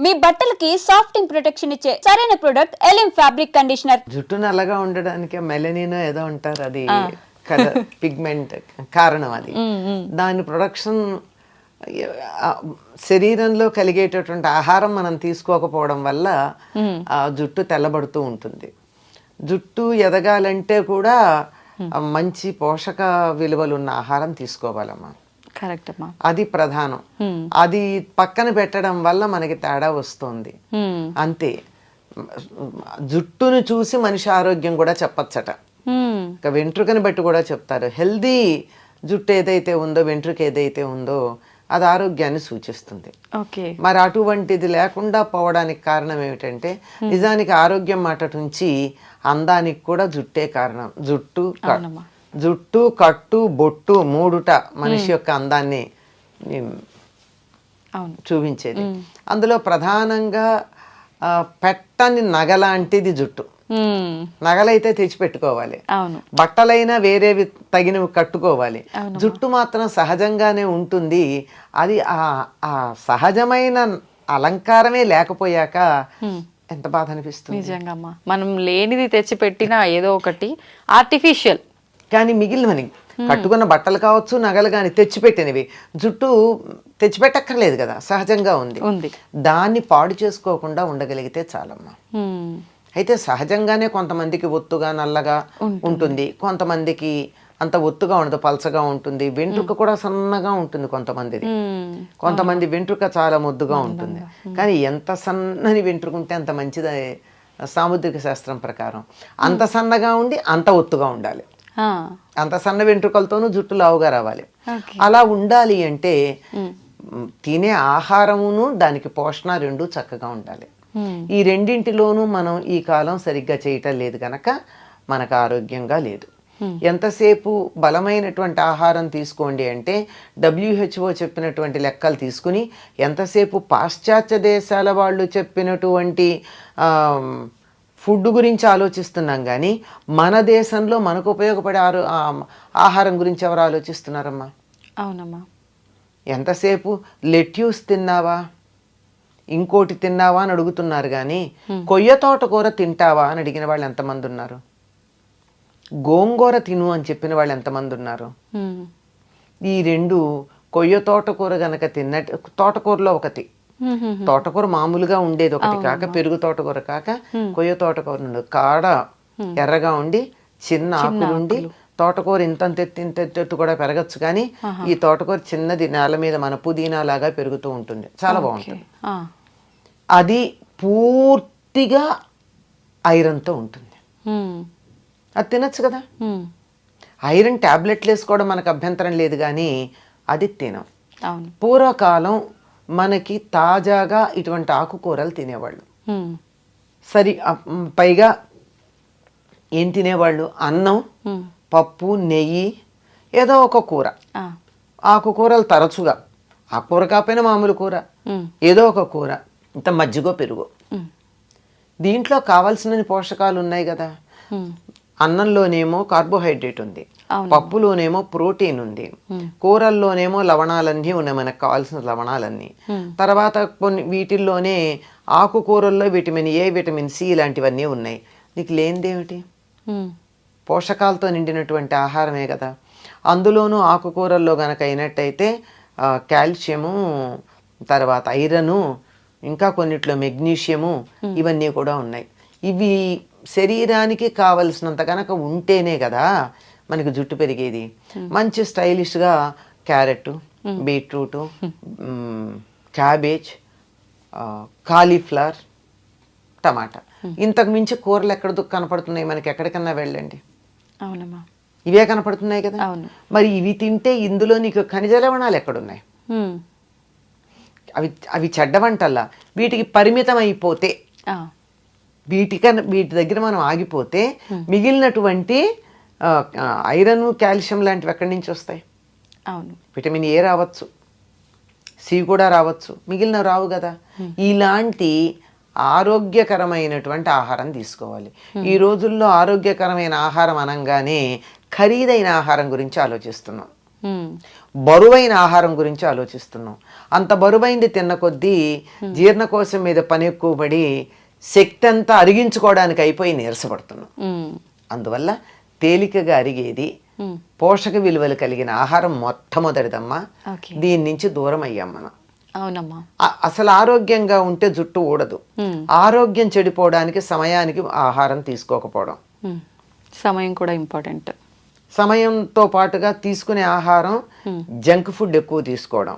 మీ బట్టలకి సాఫ్టింగ్ ప్రొటెక్షన్ ఇచ్చే సరైన ప్రొడక్ట్ ఎలిమ్ ఫ్యాబ్రిక్ కండిషనర్. జుట్టు నల్లగా ఉండడానికి మెలనిన్ ఏదో అంటారు, అది కలర్ పిగ్మెంట్ కారణం. అది దాని ప్రొడక్షన్ శరీరంలో కలిగేటటువంటి ఆహారం మనం తీసుకోకపోవడం వల్ల ఆ జుట్టు తెల్లబడుతూ ఉంటుంది. జుట్టు ఎదగాలంటే కూడా మంచి పోషక విలువలు ఉన్న ఆహారం తీసుకోవాలమ్మా. కరెక్ట్ అమ్మా, అది ప్రధానం. అది పక్కన పెట్టడం వల్ల మనకి తేడా వస్తుంది అంతే. జుట్టును చూసి మనిషి ఆరోగ్యం కూడా చెప్పచ్చట. ఇక వెంట్రుకని బట్టి కూడా చెప్తారు. హెల్దీ జుట్టు ఏదైతే ఉందో, వెంట్రుక ఏదైతే ఉందో అది ఆరోగ్యాన్ని సూచిస్తుంది. మరి అటువంటిది లేకుండా పోవడానికి కారణం ఏమిటంటే, నిజానికి ఆరోగ్యం మాట నుంచి అందానికి కూడా జుట్టే కారణం. జుట్టు కట్టు బొట్టు మూడుట మనిషి యొక్క అందాన్ని చూపించేది. అందులో ప్రధానంగా పెట్టని నగలాంటిది జుట్టు. నగలైతే తెచ్చిపెట్టుకోవాలి, బట్టలైనా వేరేవి తగినవి కట్టుకోవాలి. జుట్టు మాత్రం సహజంగానే ఉంటుంది. అది ఆ సహజమైన అలంకారమే లేకపోయాక ఎంత బాధ అనిపిస్తుంది. నిజంగా మనం లేనిది తెచ్చి పెట్టినా ఏదో ఒకటి ఆర్టిఫిషియల్. కానీ మిగిలినవని కట్టుకున్న బట్టలు కావచ్చు, నగలు కానీ తెచ్చిపెట్టినవి, జుట్టు తెచ్చిపెట్టక్కర్లేదు కదా, సహజంగా ఉంది. దాన్ని పాడు చేసుకోకుండా ఉండగలిగితే చాలమ్మా. అయితే సహజంగానే కొంతమందికి ఒత్తుగా నల్లగా ఉంటుంది, కొంతమందికి అంత ఒత్తుగా ఉండదు, పలచగా ఉంటుంది. వెంట్రుక కూడా సన్నగా ఉంటుంది కొంతమంది వెంట్రుక చాలా ముద్దుగా ఉంటుంది. కానీ ఎంత సన్నని వెంట్రుక ఉంటే అంత మంచిది సాముద్రిక శాస్త్రం ప్రకారం. అంత సన్నగా ఉండి అంత ఒత్తుగా ఉండాలి. అంత సన్న వెంట్రుకలతోనూ జుట్టు లావుగా రావాలి. అలా ఉండాలి అంటే తినే ఆహారమును దానికి పోషణ రెండు చక్కగా ఉండాలి. ఈ రెండింటిలోనూ మనం ఈ కాలం సరిగ్గా చేయటం లేదు కనుక మనకు ఆరోగ్యంగా లేదు. ఎంతసేపు బలమైనటువంటి ఆహారం తీసుకోండి అంటే WHO చెప్పినటువంటి లెక్కలు తీసుకుని, ఎంతసేపు పాశ్చాత్య దేశాల వాళ్ళు చెప్పినటువంటి ఫుడ్ గురించి ఆలోచిస్తున్నాం కానీ మన దేశంలో మనకు ఉపయోగపడే ఆహారం గురించి ఎవరు ఆలోచిస్తున్నారమ్మా? అవునమ్మా. ఎంతసేపు లెట్యూస్ తిన్నావా, ఇంకోటి తిన్నావా అని అడుగుతున్నారు కానీ కొయ్య తోటకూర తింటావా అని అడిగిన వాళ్ళు ఎంతమంది ఉన్నారు? గోంగూర తిను అని చెప్పిన వాళ్ళు ఎంతమంది ఉన్నారు? ఈ రెండు కొయ్య తోటకూర గనక తిన్నట్టు, తోటకూరలో ఒకటి, తోటకూర మామూలుగా ఉండేది ఒకటి కాక, పెరుగు తోటకూర కాక కొయ్య తోటకూర ఉండదు. కాడ ఎర్రగా ఉండి చిన్న ఆకులుండి, తోటకూర ఇంతెత్తు కూడా పెరగచ్చు కానీ ఈ తోటకూర చిన్నది నేల మీద మన పుదీనా లాగా పెరుగుతూ ఉంటుంది, చాలా బాగుంటుంది. అది పూర్తిగా ఐరన్తో ఉంటుంది. అది తినచ్చు కదా. ఐరన్ టాబ్లెట్లు వేసుకోవడం మనకు అభ్యంతరం లేదు కానీ అది తినం. పూర్వకాలం మనకి తాజాగా ఇటువంటి ఆకుకూరలు తినేవాళ్ళు. సరి పైగా ఏం తినేవాళ్ళు? అన్నం, పప్పు, నెయ్యి, ఏదో ఒక కూర. ఆకుకూరలు తరచుగా, ఆకుకూర కాకపోయినా మామూలు కూర, ఏదో ఒక కూర, ఇంత మజ్జిగో పెరుగు. దీంట్లో కావాల్సిన పోషకాలు ఉన్నాయి కదా. అన్నంలోనేమో కార్బోహైడ్రేట్ ఉంది, పప్పులోనేమో ప్రోటీన్ ఉంది, కూరల్లోనేమో లవణాలన్నీ ఉన్నాయి, మనకు కావాల్సిన లవణాలన్నీ. తర్వాత కొన్ని వీటిల్లోనే ఆకుకూరల్లో విటమిన్ ఏ, విటమిన్ సి ఇలాంటివన్నీ ఉన్నాయి. నీకు లేనిదేమిటి? పోషకాలతో నిండినటువంటి ఆహారమే కదా. అందులోనూ ఆకుకూరల్లో గనక అయినట్టయితే కాల్షియము, తర్వాత ఐరను, ఇంకా కొన్నిట్లో మెగ్నీషియము, ఇవన్నీ కూడా ఉన్నాయి. ఇవి శరీరానికి కావలసినంత కనుక ఉంటేనే కదా మనకి జుట్టు పెరిగేది. మంచి స్టైలిష్గా క్యారెట్, బీట్రూట్, క్యాబేజ్, కాలీఫ్లవర్, టమాటా, ఇంతకు మించి కూరలు ఎక్కడ కనపడుతున్నాయి మనకి? ఎక్కడికన్నా వెళ్ళండి, అవునమ్మా, ఇవే కనపడుతున్నాయి కదా. మరి ఇవి తింటే ఇందులో నీకు ఖనిజ లవణాలు ఎక్కడున్నాయి? అవి చెడ్డ వంటల్లా. వీటికి పరిమితం అయిపోతే, వీటి దగ్గర మనం ఆగిపోతే మిగిలినటువంటి ఐరన్, కాల్షియం లాంటివి ఎక్కడి నుంచి వస్తాయి? విటమిన్ ఏ రావచ్చు, సి కూడా రావచ్చు, మిగిలిన రావు కదా. ఇలాంటి ఆరోగ్యకరమైనటువంటి ఆహారం తీసుకోవాలి. ఈ రోజుల్లో ఆరోగ్యకరమైన ఆహారం అనగానే ఖరీదైన ఆహారం గురించి ఆలోచిస్తున్నాం. బరువైన ఆహారం గురించి ఆలోచిస్తున్నాం. అంత బరువైంది తిన్న కొద్దీ జీర్ణకోశం మీద పని ఎక్కువ పడి శక్తి అంతా అరిగించుకోవడానికి అయిపోయి నీరసపడుతున్నాం. అందువల్ల తేలికగా అరిగేది పోషక విలువలు కలిగిన ఆహారం మొట్టమొదటిదమ్మా. దీని నుంచి దూరం అయ్యాం మనం. అవునమ్మా. అసలు ఆరోగ్యంగా ఉంటే జుట్టు ఊడదు. ఆరోగ్యం చెడిపోవడానికి సమయానికి ఆహారం తీసుకోకపోవడం. సమయం కూడా ఇంపార్టెంట్. సమయంతో పాటుగా తీసుకునే ఆహారం జంక్ ఫుడ్ ఎక్కువ తీసుకోవడం,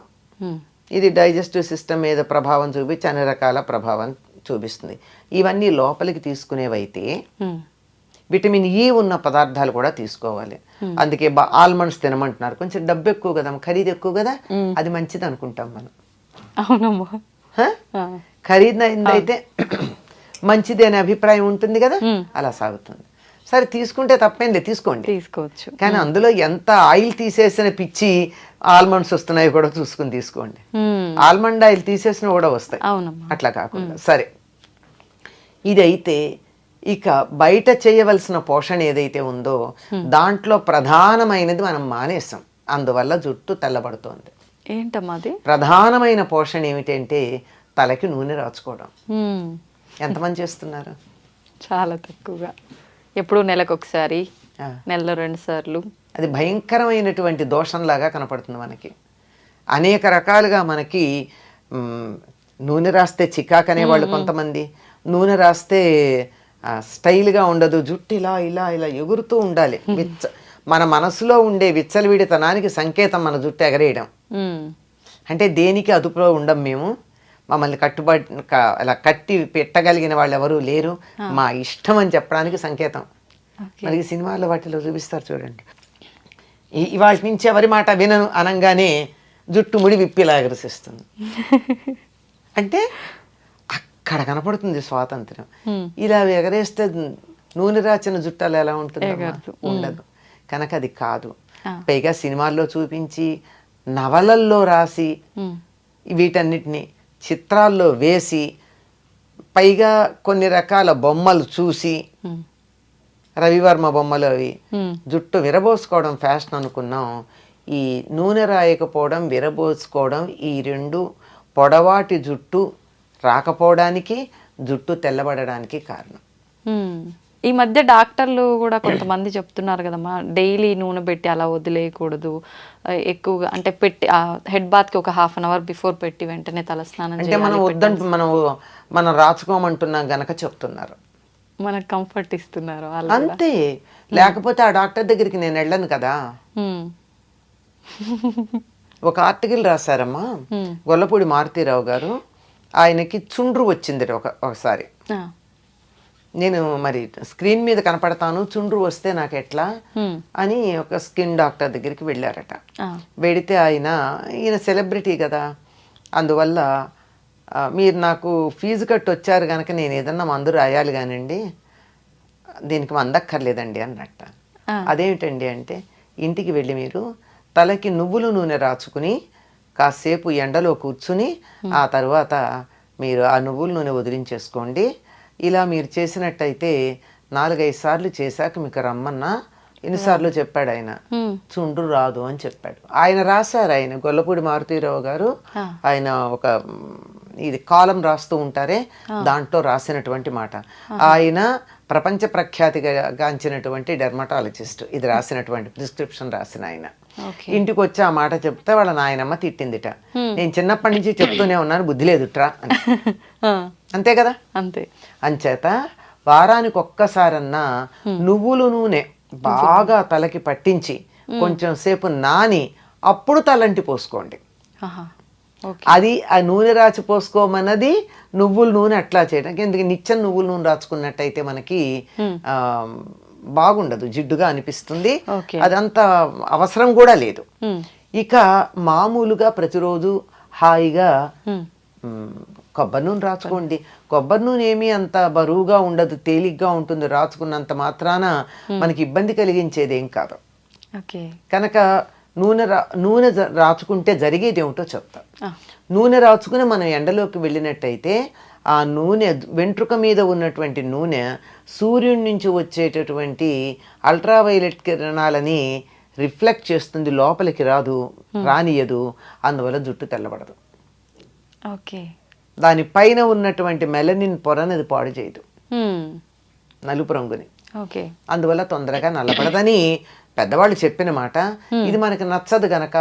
ఇది డైజెస్టివ్ సిస్టమ్ మీద ప్రభావం చూపించి అన్ని రకాల ప్రభావం చూపిస్తుంది. ఇవన్నీ లోపలికి తీసుకునేవైతే విటమిన్ ఈ ఉన్న పదార్థాలు కూడా తీసుకోవాలి. అందుకే ఆల్మండ్స్ తినమంటున్నారు. కొంచెం డబ్బు ఎక్కువ కదా, ఖరీదు ఎక్కువ కదా, అది మంచిది అనుకుంటాం మనం. అవునమ్మా. ఖరీదైతే మంచిది అనే అభిప్రాయం ఉంటుంది కదా, అలా సాగుతుంది. సరే తీసుకుంటే తప్పేం లేదు, తీసుకోవచ్చు. కానీ అందులో ఎంత ఆయిల్ తీసేసిన పిచ్చి ఆల్మండ్స్ వస్తున్నాయి కూడా చూసుకుని తీసుకోండి. ఆల్మండ్ ఆయిల్ తీసేసిన కూడా వస్తాయి, అట్లా కాకుండా. సరే, ఇదైతే ఇక బయట చేయవలసిన పోషణ ఏదైతే ఉందో దాంట్లో ప్రధానమైనది మనం మానేసాం. అందువల్ల జుట్టు తెల్లబడుతోంది. ఏంటమ్మా ప్రధానమైన పోషణ ఏమిటంటే తలకి నూనె రాచుకోవడం. ఎంతమంది చేస్తున్నారు? చాలా తక్కువగా. ఎప్పుడు నెలకు ఒకసారి, నెలలో 2 సార్లు. అది భయంకరమైనటువంటి దోషంలాగా కనపడుతుంది మనకి. అనేక రకాలుగా మనకి నూనె రాస్తే చికాకు అనేవాళ్ళు కొంతమంది, నూనె రాస్తే స్టైల్గా ఉండదు, జుట్టు ఇలా ఇలా ఇలా ఎగురుతూ ఉండాలి. మన మనసులో ఉండే విచ్చలవిడితనానికి సంకేతం మన జుట్టు ఎగరేయడం. అంటే దేనికి అదుపులో ఉండం మేము, మమ్మల్ని అలా కట్టి పెట్టగలిగిన వాళ్ళు ఎవరూ లేరు, మా ఇష్టం అని చెప్పడానికి సంకేతం. మరి సినిమాల్లో వాటిలో చూపిస్తారు చూడండి, ఇవాళ నుంచి ఎవరి మాట వినను అనంగానే జుట్టు ముడి విప్పిలా ఎగరసిస్తుంది. అంటే అక్కడ కనపడుతుంది స్వాతంత్ర్యం. ఇలా ఎగరేస్తే నూనె రాచిన జుట్టాలు ఎలా ఉంటుంది? ఉండదు. కనుక అది కాదు. పైగా సినిమాల్లో చూపించి, నవలల్లో రాసి, వీటన్నిటిని చిత్రాల్లో వేసి, పైగా కొన్ని రకాల బొమ్మలు చూసి, రవివర్మ బొమ్మలు అవి, జుట్టు విరబోసుకోవడం ఫ్యాషన్ అనుకున్నాం. ఈ నూనె రాయకపోవడం, విరబోసుకోవడం, ఈ రెండు పొడవాటి జుట్టు రాకపోవడానికి, జుట్టు తెల్లబడడానికి కారణం. ఈ మధ్య డాక్టర్లు కూడా కొంతమంది చెప్తున్నారు కదమ్మా, డైలీ నూనె పెట్టి అలా వదిలేయకూడదు, ఎక్కువగా అంటే పెట్టి హెడ్ బాత్కి ఒక 1/2 అవర్ బిఫోర్ పెట్టి వెంటనే తలస్నానం అంటే మనం వద్దంటూ మనం రాచుకోమంటున్నాం గనక చెప్తున్నారు, మనకు కంఫర్ట్ ఇస్తున్నారు అంతే. లేకపోతే ఆ డాక్టర్ దగ్గరికి నేను వెళ్ళను కదా. ఒక ఆర్టికల్ రాశారమ్మా గొల్లపూడి మారుతీరావు గారు, ఆయనకి చుండ్రు వచ్చింది ఒకసారి. నేను మరి స్క్రీన్ మీద కనపడతాను, చుండ్రు వస్తే నాకు ఎట్లా అని ఒక స్కిన్ డాక్టర్ దగ్గరికి వెళ్ళారట. వెడితే ఈయన సెలబ్రిటీ కదా, అందువల్ల మీరు నాకు ఫీజు కట్టి వచ్చారు కనుక నేను ఏదన్నా మందు రాయాలి కానండి, దీనికి మందక్కర్లేదండి అన్నట్ట. అదేమిటండి అంటే, ఇంటికి వెళ్ళి మీరు తలకి నువ్వుల నూనె రాచుకుని కాసేపు ఎండలో కూర్చుని ఆ తర్వాత మీరు ఆ నువ్వుల నూనె వదిలించేసుకోండి. ఇలా మీరు చేసినట్టయితే 4-5 సార్లు చేశాక మీకు రమ్మన్నా, ఎన్నిసార్లు చెప్పాడు ఆయన, చుండ్రు రాదు అని చెప్పాడు. ఆయన రాశారు, ఆయన గొల్లపూడి మారుతీరావు గారు, ఆయన ఒక ఇది కాలం రాస్తూ ఉంటారే, దాంట్లో రాసినటువంటి మాట. ఆయన ప్రపంచ ప్రఖ్యాతిగాంచినటువంటి డెర్మటాలజిస్ట్. ఇది రాసినటువంటి ప్రిస్క్రిప్షన్ రాసిన ఆయన. ఇంటికి వచ్చి ఆ మాట చెప్తే వాళ్ళ నాయనమ్మ తిట్టిందిట, నేను చిన్నప్పటి నుంచి చెప్తూనే ఉన్నాను, బుద్ధి లేదుట్రా అని. అంతే కదా. అంతే. అంచేత వారానికి ఒక్కసారన్నా నువ్వుల నూనె బాగా తలకి పట్టించి కొంచెం సేపు నాని అప్పుడు తలంటి పోసుకోండి. అది ఆ నూనె రాచి పోసుకోమన్నది నువ్వుల నూనె అట్లా చేయడానికి. ఎందుకు నిత్యం నువ్వుల నూనె రాచుకున్నట్టయితే మనకి బాగుండదు, జిడ్డుగా అనిపిస్తుంది, అదంతా అవసరం కూడా లేదు. ఇక మామూలుగా ప్రతిరోజు హాయిగా కొబ్బరి నూనె రాచుకోండి. కొబ్బరి నూనె ఏమీ అంత బరువుగా ఉండదు, తేలిగ్గా ఉంటుంది. రాచుకున్నంత మాత్రాన మనకి ఇబ్బంది కలిగించేది ఏం కాదు. కనుక నూనె రాచుకుంటే జరిగేది ఏమిటో చెప్తా. నూనె రాచుకుని మనం ఎండలోకి వెళ్ళినట్టయితే ఆ నూనె వెంట్రుక మీద ఉన్నటువంటి నూనె సూర్యుడి నుంచి వచ్చేటటువంటి అల్ట్రావైలెట్ కిరణాలని రిఫ్లెక్ట్ చేస్తుంది, లోపలికి రాదు, రానియదు, అందువల్ల జుట్టు తెల్లబడదు. ఓకే. దానిపైన ఉన్నటువంటి మెలనిన్ పొరని అది పాడు చేయదు, నలుపు రంగుని. ఓకే. అందువల్ల తొందరగా నల్లబడదని పెద్దవాళ్ళు చెప్పిన మాట. ఇది మనకి నచ్చదు గనక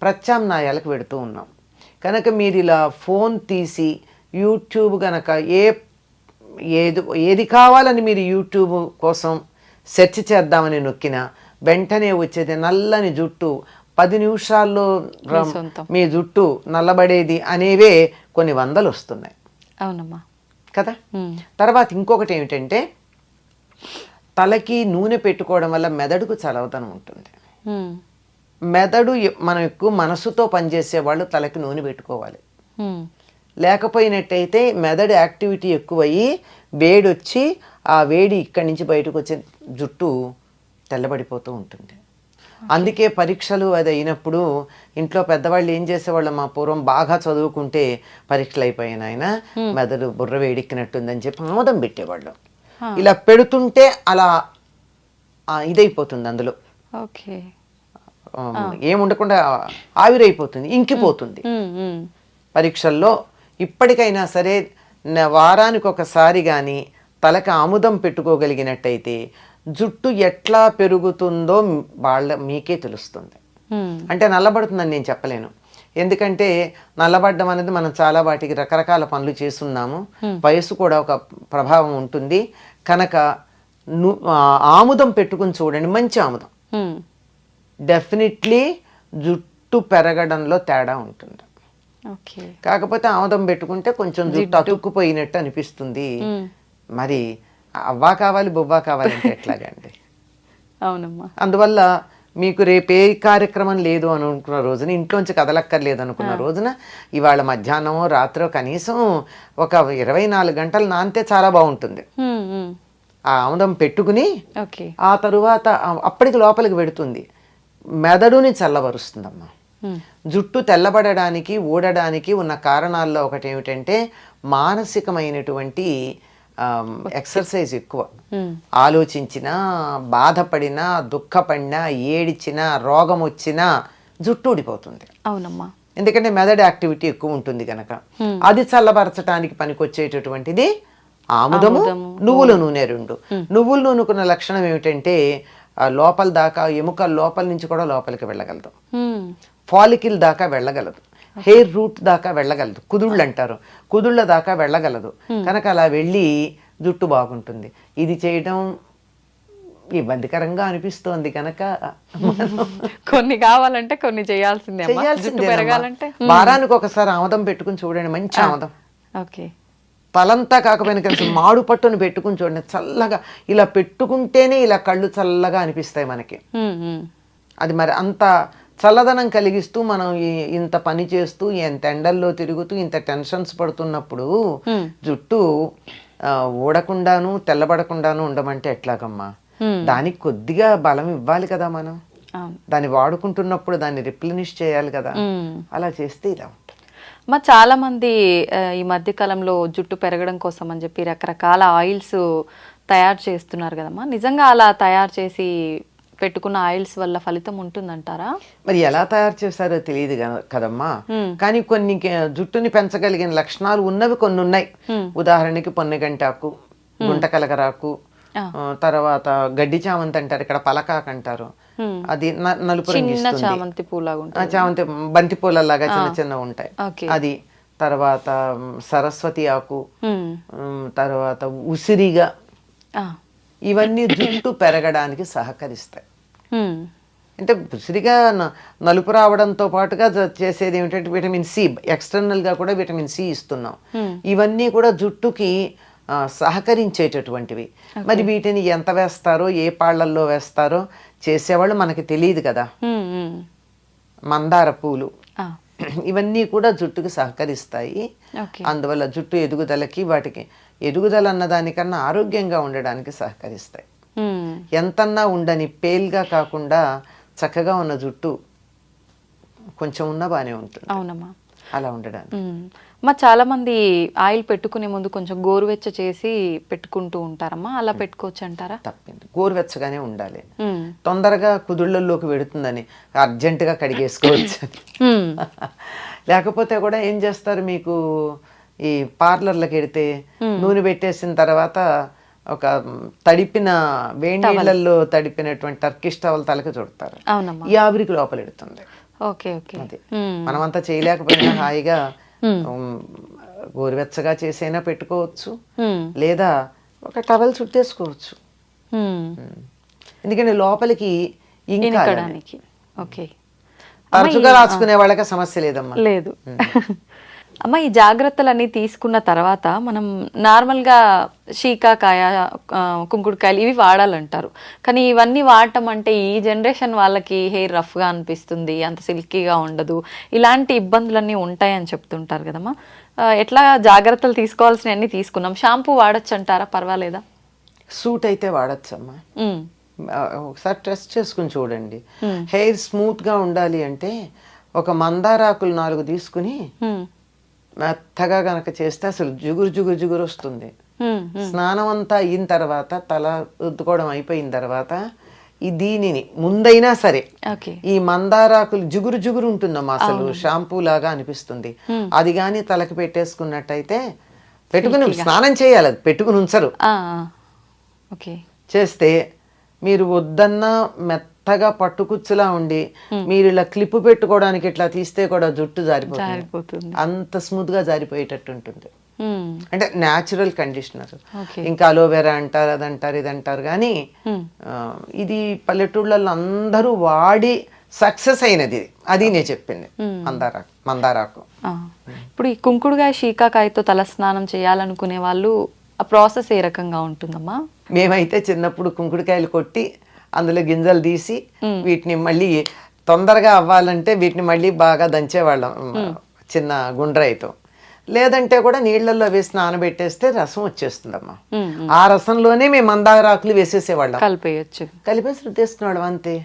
ప్రత్యామ్నాయాలకు పెడుతూ ఉన్నాం. కనుక మీరు ఇలా ఫోన్ తీసి యూట్యూబ్ గనక ఏది కావాలని మీరు యూట్యూబ్ కోసం సెర్చ్ చేద్దామని నొక్కినా వెంటనే వచ్చేది నల్లని జుట్టు, 10 నిమిషాల్లో మీ జుట్టు నల్లబడేది అనేవే కొన్ని వందలు వస్తున్నాయి. అవునమ్మా కదా. తర్వాత ఇంకొకటి ఏమిటంటే, తలకి నూనె పెట్టుకోవడం వల్ల మెదడుకు చలవతనం ఉంటుంది. మెదడు మనం ఎక్కువ మనసుతో పనిచేసే వాళ్ళు తలకి నూనె పెట్టుకోవాలి. లేకపోయినట్టయితే మెదడు యాక్టివిటీ ఎక్కువయ్యి వేడి వచ్చి ఆ వేడి ఇక్కడి నుంచి బయటకు వచ్చే జుట్టు తెల్లబడిపోతూ ఉంటుంది. అందుకే పరీక్షలు అది అయినప్పుడు ఇంట్లో పెద్దవాళ్ళు ఏం చేసేవాళ్ళు, మా పూర్వం బాగా చదువుకుంటే పరీక్షలు అయిపోయిన ఆయన మెదడు బుర్ర వేడెక్కినట్టుందని చెప్పి ఆమోదం పెట్టేవాళ్ళు. ఇలా పెడుతుంటే అలా ఇదైపోతుంది, అందులో ఏముండకుండా ఆవిరైపోతుంది, ఇంకిపోతుంది. పరీక్షల్లో ఇప్పటికైనా సరే వారానికి ఒకసారి కానీ తలకి ఆముదం పెట్టుకోగలిగినట్టయితే జుట్టు ఎట్లా పెరుగుతుందో మీకే తెలుస్తుంది. అంటే నల్లబడుతుందని నేను చెప్పలేను, ఎందుకంటే నల్లబడ్డం అనేది మనం చాలా వాటికి రకరకాల పనులు చేస్తున్నాము, వయసు కూడా ఒక ప్రభావం ఉంటుంది. కనుక ఆముదం పెట్టుకుని చూడండి, మంచి ఆముదం, డెఫినెట్లీ జుట్టు పెరగడంలో తేడా ఉంటుంది. కాకపోతే ఆముదం పెట్టుకుంటే కొంచెం జుట్టు అతుక్కుపోయినట్టు అనిపిస్తుంది. మరి అవ్వా కావాలి బొవ్వా కావాలంటే ఎట్లాగండి. అవునమ్మా. అందువల్ల మీకు రేపు ఏ కార్యక్రమం లేదు అని అనుకున్న రోజున, ఇంట్లోంచి కదలక్కర్లేదు అనుకున్న రోజున, ఇవాళ మధ్యాహ్నమో రాత్రో కనీసం ఒక 24 గంటలు నానితే చాలా బాగుంటుంది. ఆ ఆముదం పెట్టుకుని ఆ తరువాత అప్పటికి లోపలికి పెడుతుంది, మెదడుని చల్లబరుస్తుందమ్మా. జుట్టు తెల్లబడడానికి ఊడడానికి ఉన్న కారణాల్లో ఒకటి ఏమిటంటే మానసికమైనటువంటి ఎక్సర్సైజ్ ఎక్కువ. ఆలోచించినా, బాధపడినా, దుఃఖపడినా, ఏడిచినా, రోగం వచ్చినా జుట్టు ఊడిపోతుంది. అవునమ్మా. ఎందుకంటే మెదడు యాక్టివిటీ ఎక్కువ ఉంటుంది కనుక. అది చల్లబరచడానికి పనికొచ్చేటటువంటిది ఆముదము, నువ్వుల నూనె. రెండు నువ్వుల నూనెకున్న లక్షణం ఏమిటంటే లోపల దాకా, ఎముకల లోపల నుంచి కూడా లోపలికి వెళ్ళగలదు, ఫాలికిల్ దాకా వెళ్ళగలదు, హెయిర్ రూట్ దాకా వెళ్ళగలదు, కుదుళ్ళు అంటారు, కుదుళ్ళ దాకా వెళ్ళగలదు. కనుక అలా వెళ్ళి జుట్టు బాగుంటుంది. ఇది చేయడం ఇబ్బందికరంగా అనిపిస్తోంది కనుక కొన్ని కావాలంటే కొన్ని చేయాల్సిందే. వారానికి ఒకసారి ఆముదం పెట్టుకుని చూడండి, మంచి ఆముదం. ఓకే. తలంతా కాకపోయినా కలిసి మాడు పట్టును పెట్టుకుని చూడండి, చల్లగా. ఇలా పెట్టుకుంటేనే ఇలా కళ్ళు చల్లగా అనిపిస్తాయి మనకి. అది మరి అంత చల్లదనం కలిగిస్తూ మనం ఇంత పని చేస్తూ, ఎంత ఎండల్లో తిరుగుతూ, ఇంత టెన్షన్స్ పడుతున్నప్పుడు జుట్టు ఊడకుండాను తెల్లబడకుండాను ఉండమంటే ఎట్లాగమ్మా? దానికి కొద్దిగా బలం ఇవ్వాలి కదా మనం. దాన్ని వాడుకుంటున్నప్పుడు దాన్ని రిప్లెనిష్ చేయాలి కదా. అలా చేస్తే ఇలా ఉంటుంది. చాలా మంది ఈ మధ్య కాలంలో జుట్టు పెరగడం కోసం అని చెప్పి రకరకాల ఆయిల్స్ తయారు చేస్తున్నారు కదమ్మా. నిజంగా అలా తయారు చేసి పెట్టుకున్న ఆయిల్స్ వల్ల ఫలితం ఉంటుందంటారా? మరి ఎలా తయారు చేశారో తెలియదు కదమ్మా. కానీ కొన్ని జుట్టుని పెంచగలిగిన లక్షణాలు ఉన్నవి కొన్ని ఉన్నాయి. ఉదాహరణకి పొన్నగంటాకు, గుంటకలగరాకు, తర్వాత గడ్డి చామంతి అంటారు, ఇక్కడ పలకాకు అంటారు, అది నలుపు రంగు ఇస్తుంది. చామంతి పూలాగా, చామంతి బంతి పూలలాగా చిన్న చిన్న ఉంటాయి అది. తర్వాత సరస్వతి ఆకు, తర్వాత ఉసిరిగా, ఇవన్నీ జుట్టు పెరగడానికి సహకరిస్తాయి. అంటే ఉసిరిగా నలుపు రావడంతో పాటుగా చేసేది ఏమిటంటే విటమిన్ సి, ఎక్స్టర్నల్ గా కూడా విటమిన్ సి ఇస్తున్నాం. ఇవన్నీ కూడా జుట్టుకి సహకరించేటటువంటివి. మరి వీటిని ఎంత వేస్తారో, ఏ పాళ్లల్లో వేస్తారో చేసేవాళ్ళు మనకి తెలియదు కదా. మందార పూలు ఇవన్నీ కూడా జుట్టుకి సహకరిస్తాయి. అందువల్ల జుట్టు ఎదుగుదలకి, వాటికి ఎదుగుదల అన్నదానికన్నా ఆరోగ్యంగా ఉండడానికి సహకరిస్తాయి. ఎంతన్నా ఉండని పేల్గా కాకుండా చక్కగా ఉన్న జుట్టు కొంచెం ఉన్నా బానే ఉంటుంది. అవునమ్మా. అలా ఉండడానికి. మా చాలా మంది ఆయిల్ పెట్టుకునే ముందు కొంచెం గోరువెచ్చ చేసి పెట్టుకుంటూ ఉంటారమ్మా, అలా పెట్టుకోవచ్చు అంటారా? తప్పింది, గోరువెచ్చగానే ఉండాలి. తొందరగా కుదుళ్ళల్లోకి వెడుతుందని అర్జెంటుగా కడిగేసుకోవచ్చు. లేకపోతే కూడా ఏం చేస్తారు, మీకు ఈ పార్లర్లకు వెడితే నూనె పెట్టేసిన తర్వాత ఒక తడిపిన వేడి నీళ్ళల్లో తడిపినటువంటి టర్కిష్ టవల్ తలకి చుడతారు. అవునమ్మా. ఈ ఆవిరికి లోపల ఎడుతుంది. Okay okay. అది మనమంతా చేయలేకపోయినా హాయిగా గోరువెచ్చగా చేసైనా పెట్టుకోవచ్చు, లేదా ఒక టవల్ చుట్టేసుకోవచ్చు. ఎందుకంటే లోపలికి ఇంకడానికి. ఓకే. తరచుగా రాసుకునే వాళ్ళకి సమస్య లేదమ్మా. లేదు. అమ్మ, ఈ జాగ్రత్తలన్నీ తీసుకున్న తర్వాత మనం నార్మల్గా శీకాకాయ, కుంకుడుకాయలు ఇవి వాడాలంటారు. కానీ ఇవన్నీ వాడటం అంటే ఈ జనరేషన్ వాళ్ళకి హెయిర్ రఫ్గా అనిపిస్తుంది, అంత సిల్కీగా ఉండదు, ఇలాంటి ఇబ్బందులన్నీ ఉంటాయని చెప్తుంటారు కదమ్మా. ఎట్లా జాగ్రత్తలు తీసుకోవాల్సినవన్నీ తీసుకున్నాం. షాంపూ వాడచ్చు అంటారా, పర్వాలేదా? సూట్ అయితే వాడచ్చమ్మా. ఒకసారి టెస్ట్ చేసుకుని చూడండి. హెయిర్ స్మూత్గా ఉండాలి అంటే ఒక మందారాకులు 4 తీసుకుని మెత్తగా గనక చేస్తే అసలు జిగురు వస్తుంది. స్నానం అంతా అయిన తర్వాత, తల రుద్దుకోవడం అయిపోయిన తర్వాత దీనిని ముందైనా సరే ఈ మందారాకులు జిగురు ఉంటుందమ్మా, అసలు షాంపూ లాగా అనిపిస్తుంది. అది కానీ తలకి పెట్టేసుకున్నట్టయితే, పెట్టుకుని స్నానం చేయాలి, అది పెట్టుకుని ఉంచరు. చేస్తే మీరు వద్దన్నా మెత్తగా పట్టుకుచ్చులా ఉండి మీరు ఇలా క్లిప్ పెట్టుకోవడానికి ఇట్లా తీస్తే కూడా జుట్టు జారిపోతుంది. అంత స్మూత్ గా జారిపోయేటట్టు ఉంటుంది. అంటే న్యాచురల్ కండిషనర్. ఇంకా అలోవెరా అంటారు, అదంటారు, ఇదంటారు, కానీ ఇది పల్లెటూళ్ళల్లో అందరూ వాడి సక్సెస్ అయినది. అది నేను చెప్పింది మందారాకు. ఇప్పుడు ఈ కుంకుడుకాయ శీకాకాయతో తల స్నానం చేయాలనుకునే వాళ్ళు ఆ ప్రాసెస్ ఏ రకంగా ఉంటుందమ్మా? మేమైతే చిన్నప్పుడు కుంకుడుకాయలు కొట్టి అందులో గింజలు తీసి వీటిని మళ్ళీ తొందరగా అవ్వాలంటే వీటిని మళ్ళీ బాగా దంచేవాళ్ళం చిన్న గుండ్రాయితో. లేదంటే కూడా నీళ్లలో వేసి నానబెట్టేస్తే రసం వచ్చేస్తుందమ్మా. ఆ రసంలోనే మేము మందారాకులు వేసేసేవాళ్ళం, కలిపేసి రుద్దేసుకునేవాళ్ళం అంతే.